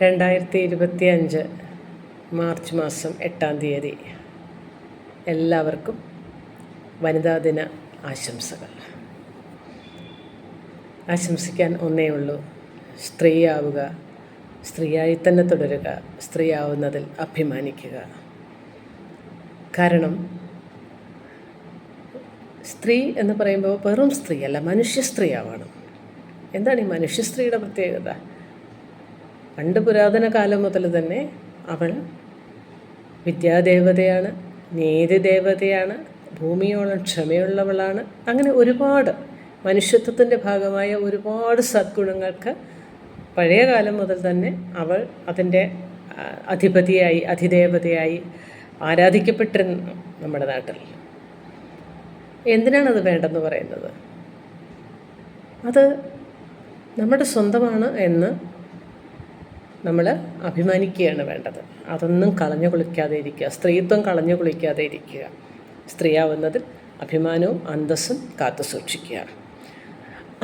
2025 March മാസം 8-ാം തീയതി എല്ലാവർക്കും വനിതാ ദിന ആശംസകൾ. ആശംസിക്കാൻ ഒന്നേ ഉള്ളൂ, സ്ത്രീയാവുക, സ്ത്രീയായി തന്നെ തുടരുക, സ്ത്രീയാവുന്നതിൽ അഭിമാനിക്കുക. കാരണം സ്ത്രീ എന്ന് പറയുമ്പോൾ വെറും സ്ത്രീയല്ല, മനുഷ്യ സ്ത്രീയാവണം. എന്താണ് ഈ മനുഷ്യ സ്ത്രീയുടെ പ്രത്യേകത? പണ്ട് പുരാതന കാലം മുതൽ തന്നെ അവൾ വിദ്യാദേവതയാണ്, നീതിദേവതയാണ്, ഭൂമിയോളം ക്ഷമയുള്ളവളാണ്. അങ്ങനെ ഒരുപാട് മനുഷ്യത്വത്തിൻ്റെ ഭാഗമായ ഒരുപാട് സദ്ഗുണങ്ങൾക്ക് പഴയ കാലം മുതൽ തന്നെ അവൾ അതിൻ്റെ അധിപതിയായി, അധിദേവതയായി ആരാധിക്കപ്പെട്ടിരുന്നു നമ്മുടെ നാട്ടിൽ. എന്തിനാണത് വേണ്ടെന്ന് പറയുന്നത്? അത് നമ്മുടെ സ്വന്തമാണ് എന്ന് നമ്മൾ അഭിമാനിക്കുകയാണ് വേണ്ടത്. അതൊന്നും കളഞ്ഞു കുളിക്കാതെ ഇരിക്കുക, സ്ത്രീത്വം കളഞ്ഞു കുളിക്കാതെ ഇരിക്കുക. സ്ത്രീയാവുന്നതിൽ അഭിമാനവും അന്തസ്സും കാത്തു സൂക്ഷിക്കുക.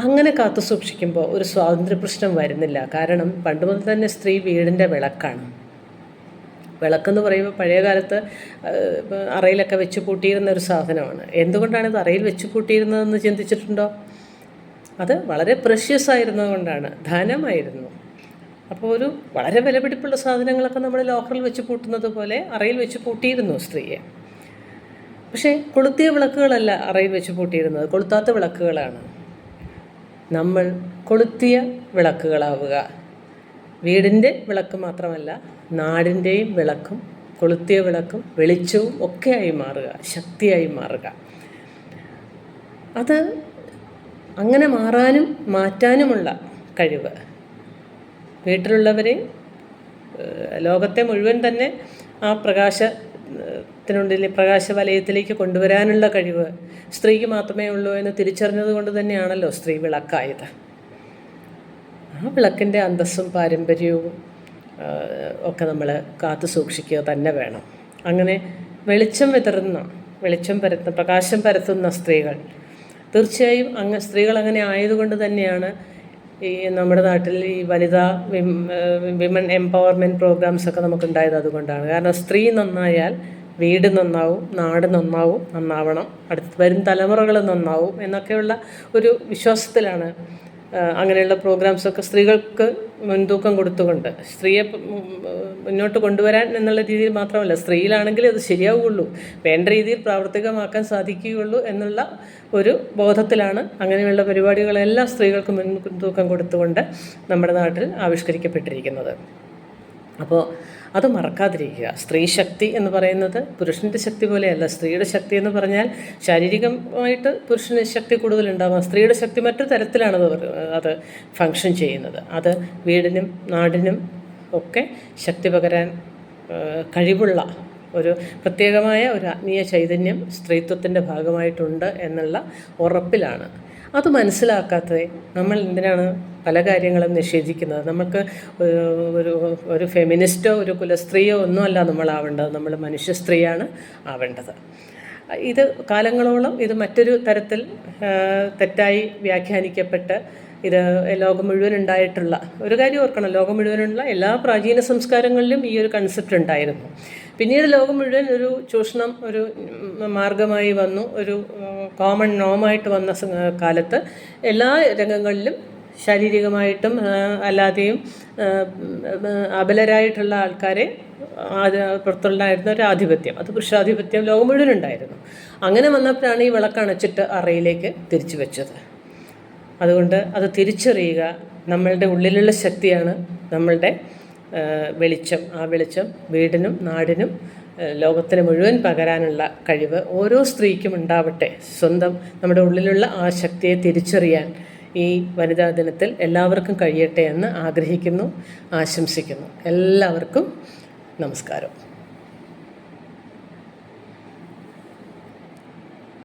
അങ്ങനെ കാത്തു സൂക്ഷിക്കുമ്പോൾ ഒരു സ്വാതന്ത്ര്യ പ്രശ്നം വരുന്നില്ല. കാരണം പണ്ട് മുതൽ തന്നെ സ്ത്രീ വീടിൻ്റെ വിളക്കാണ്. വിളക്കെന്ന് പറയുമ്പോൾ പഴയ കാലത്ത് അറയിലൊക്കെ വെച്ച് പൂട്ടിയിരുന്ന ഒരു സാധനമാണ്. എന്തുകൊണ്ടാണ് ഇത് അറയിൽ വെച്ച് പൂട്ടിയിരുന്നതെന്ന് ചിന്തിച്ചിട്ടുണ്ടോ? അത് വളരെ പ്രഷ്യസ് ആയിരുന്നതുകൊണ്ടാണ്, ധനമായിരുന്നു. അപ്പോൾ ഒരു വളരെ വിലപിടിപ്പുള്ള സാധനങ്ങളൊക്കെ നമ്മൾ ലോക്കറിൽ വെച്ച് പൂട്ടുന്നത് പോലെ അറയിൽ വെച്ച് പൂട്ടിയിരുന്നു സ്ത്രീയെ. പക്ഷേ കൊളുത്തിയ വിളക്കുകളല്ല അറയിൽ വെച്ച് പൂട്ടിയിരുന്നത്, കൊളുത്താത്ത വിളക്കുകളാണ്. നമ്മൾ കൊളുത്തിയ വിളക്കുകളാവുക. വീടിൻ്റെ വിളക്ക് മാത്രമല്ല, നാടിൻ്റെയും വിളക്കും, കൊളുത്തിയ വിളക്കും വെളിച്ചവും ഒക്കെയായി മാറുക, ശക്തിയായി മാറുക. അത് അങ്ങനെ മാറാനും മാറ്റാനുമുള്ള കഴിവ് വീട്ടിലുള്ളവരെ, ലോകത്തെ മുഴുവൻ തന്നെ ആ പ്രകാശത്തിനുള്ളിൽ, പ്രകാശവലയത്തിലേക്ക് കൊണ്ടുവരാനുള്ള കഴിവ് സ്ത്രീക്ക് മാത്രമേ ഉള്ളൂ എന്ന് തിരിച്ചറിഞ്ഞത് കൊണ്ട് തന്നെയാണല്ലോ സ്ത്രീ വിളക്കായത്. ആ വിളക്കിൻ്റെ അന്തസ്സും പാരമ്പര്യവും ഒക്കെ നമ്മൾ കാത്തു സൂക്ഷിക്കുക തന്നെ വേണം. അങ്ങനെ വെളിച്ചം പ്രകാശം പരത്തുന്ന സ്ത്രീകൾ, തീർച്ചയായും സ്ത്രീകൾ അങ്ങനെ ആയതുകൊണ്ട് തന്നെയാണ് ഈ നമ്മുടെ നാട്ടിൽ ഈ വനിതാ വിമൻ എംപവർമെൻറ്റ് പ്രോഗ്രാംസൊക്കെ നമുക്കുണ്ടായത്. അതുകൊണ്ടാണ്. കാരണം സ്ത്രീ നന്നായാൽ വീട് നന്നാവും, നാട് നന്നാവണം, അടുത്ത് വരും തലമുറകൾ നന്നാവും എന്നൊക്കെയുള്ള ഒരു വിശ്വാസത്തിലാണ് അങ്ങനെയുള്ള പ്രോഗ്രാംസൊക്കെ സ്ത്രീകൾക്ക് മുൻതൂക്കം കൊടുത്തുകൊണ്ട് സ്ത്രീയെ മുന്നോട്ട് കൊണ്ടുവരാൻ എന്നുള്ള രീതിയിൽ മാത്രമല്ല, സ്ത്രീയിലാണെങ്കിൽ അത് ശരിയാവുകയുള്ളൂ, വേണ്ട രീതിയിൽ പ്രാവർത്തികമാക്കാൻ സാധിക്കുകയുള്ളൂ എന്നുള്ള ഒരു ബോധത്തിലാണ് അങ്ങനെയുള്ള പരിപാടികളെല്ലാം സ്ത്രീകൾക്ക് മുൻതൂക്കം കൊടുത്തുകൊണ്ട് നമ്മുടെ നാട്ടിൽ ആവിഷ്കരിക്കപ്പെട്ടിരിക്കുന്നത്. അപ്പോൾ അത് മറക്കാതിരിക്കുക. സ്ത്രീ ശക്തി എന്ന് പറയുന്നത് പുരുഷൻ്റെ ശക്തി പോലെയല്ല. സ്ത്രീയുടെ ശക്തി എന്ന് പറഞ്ഞാൽ ശാരീരികമായിട്ട് പുരുഷന് ശക്തി കൂടുതലുണ്ടാവാം, സ്ത്രീയുടെ ശക്തി മറ്റു തരത്തിലാണ് അത് ഫങ്ഷൻ ചെയ്യുന്നത്. അത് വീടിനും നാടിനും ഒക്കെ ശക്തി പകരാൻ കഴിവുള്ള ഒരു പ്രത്യേകമായ ഒരു ആത്മീയ ചൈതന്യം സ്ത്രീത്വത്തിൻ്റെ ഭാഗമായിട്ടുണ്ട് എന്നുള്ള ഉറപ്പിലാണ്. അത് മനസ്സിലാക്കാത്തത് നമ്മൾ എന്തിനാണ് പല കാര്യങ്ങളും നിഷേധിക്കുന്നത്? നമുക്ക് ഒരു ഫെമിനിസ്റ്റോ ഒരു കുലസ്ത്രീയോ ഒന്നുമല്ല നമ്മളാവേണ്ടത്, നമ്മൾ മനുഷ്യ സ്ത്രീയാണ് ആവേണ്ടത്. ഇത് കാലങ്ങളോളം ഇത് മറ്റൊരു തരത്തിൽ തെറ്റായി വ്യാഖ്യാനിക്കപ്പെട്ട് ഇത് ലോകം മുഴുവൻ ഉണ്ടായിട്ടുള്ള ഒരു കാര്യം ഓർക്കണം. ലോകം മുഴുവനുള്ള എല്ലാ പ്രാചീന സംസ്കാരങ്ങളിലും ഈ ഒരു കൺസെപ്റ്റ് ഉണ്ടായിരുന്നു. പിന്നീട് ലോകം മുഴുവൻ ഒരു ചൂഷണം ഒരു മാർഗമായി വന്നു, ഒരു കോമൺ നോമായിട്ട് വന്ന കാലത്ത് എല്ലാ രംഗങ്ങളിലും ശാരീരികമായിട്ടും അല്ലാതെയും അബലരായിട്ടുള്ള ആൾക്കാരെ പുറത്തുണ്ടായിരുന്ന ഒരു ആധിപത്യം, അത് പുരുഷാധിപത്യം ലോകം മുഴുവൻ ഉണ്ടായിരുന്നു. അങ്ങനെ വന്നപ്പോഴാണ് ഈ വിളക്കണച്ചിട്ട് അറയിലേക്ക് തിരിച്ചു വെച്ചത്. അതുകൊണ്ട് അത് തിരിച്ചറിയുക. നമ്മളുടെ ഉള്ളിലുള്ള ശക്തിയാണ് നമ്മളുടെ വെളിച്ചം. ആ വെളിച്ചം വീടിനും നാടിനും ലോകത്തിന് മുഴുവൻ പകരാനുള്ള കഴിവ് ഓരോ സ്ത്രീക്കും ഉണ്ടാവട്ടെ. സ്വന്തം നമ്മുടെ ഉള്ളിലുള്ള ആ ശക്തിയെ തിരിച്ചറിയാൻ ഈ വനിതാ ദിനത്തിൽ എല്ലാവർക്കും കഴിയട്ടെ എന്ന് ആഗ്രഹിക്കുന്നു, ആശംസിക്കുന്നു. എല്ലാവർക്കും നമസ്കാരം.